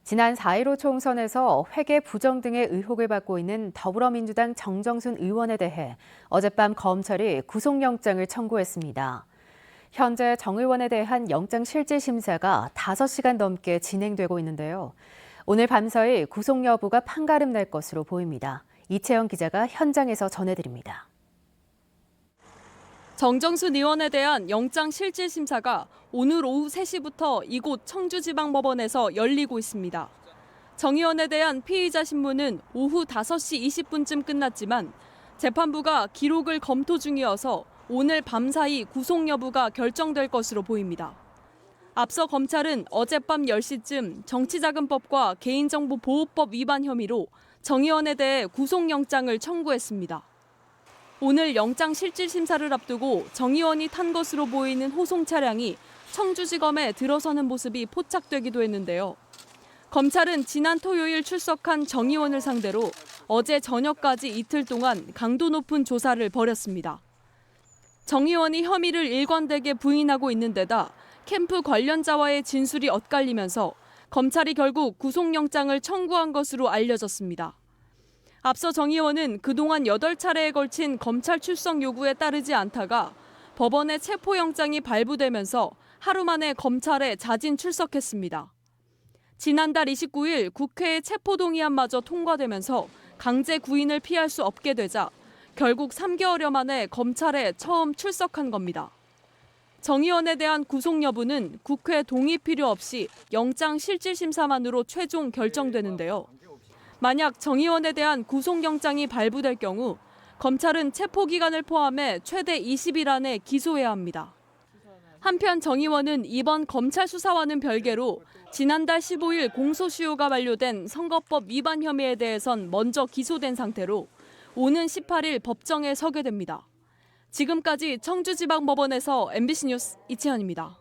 지난 4.15 총선에서 회계 부정 등의 의혹을 받고 있는 더불어민주당 정정순 의원에 대해 어젯밤 검찰이 구속영장을 청구했습니다. 현재 정 의원에 대한 영장 실질 심사가 5시간 넘게 진행되고 있는데요. 오늘 밤사이 구속 여부가 판가름 날 것으로 보입니다. 이채영 기자가 현장에서 전해드립니다. 정정순 의원에 대한 영장 실질 심사가 오늘 오후 3시부터 이곳 청주지방법원에서 열리고 있습니다. 정 의원에 대한 피의자 신문은 오후 5시 20분쯤 끝났지만 재판부가 기록을 검토 중이어서 오늘 밤사이 구속 여부가 결정될 것으로 보입니다. 앞서 검찰은 어젯밤 10시쯤 정치자금법과 개인정보보호법 위반 혐의로 정 의원에 대해 구속영장을 청구했습니다. 오늘 영장 실질 심사를 앞두고 정 의원이 탄 것으로 보이는 호송 차량이 청주지검에 들어서는 모습이 포착되기도 했는데요. 검찰은 지난 토요일 출석한 정 의원을 상대로 어제 저녁까지 이틀 동안 강도 높은 조사를 벌였습니다. 정 의원이 혐의를 일관되게 부인하고 있는 데다 캠프 관련자와의 진술이 엇갈리면서 검찰이 결국 구속영장을 청구한 것으로 알려졌습니다. 앞서 정 의원은 그동안 8차례에 걸친 검찰 출석 요구에 따르지 않다가 법원의 체포영장이 발부되면서 하루 만에 검찰에 자진 출석했습니다. 지난달 29일 국회의 체포동의안마저 통과되면서 강제 구인을 피할 수 없게 되자 결국 3개월여 만에 검찰에 처음 출석한 겁니다. 정 의원에 대한 구속 여부는 국회 동의 필요 없이 영장 실질 심사만으로 최종 결정되는데요. 만약 정 의원에 대한 구속영장이 발부될 경우 검찰은 체포기간을 포함해 최대 20일 안에 기소해야 합니다. 한편 정 의원은 이번 검찰 수사와는 별개로 지난달 15일 공소시효가 만료된 선거법 위반 혐의에 대해선 먼저 기소된 상태로 오는 18일 법정에 서게 됩니다. 지금까지 청주지방법원에서 MBC 뉴스 이채연입니다.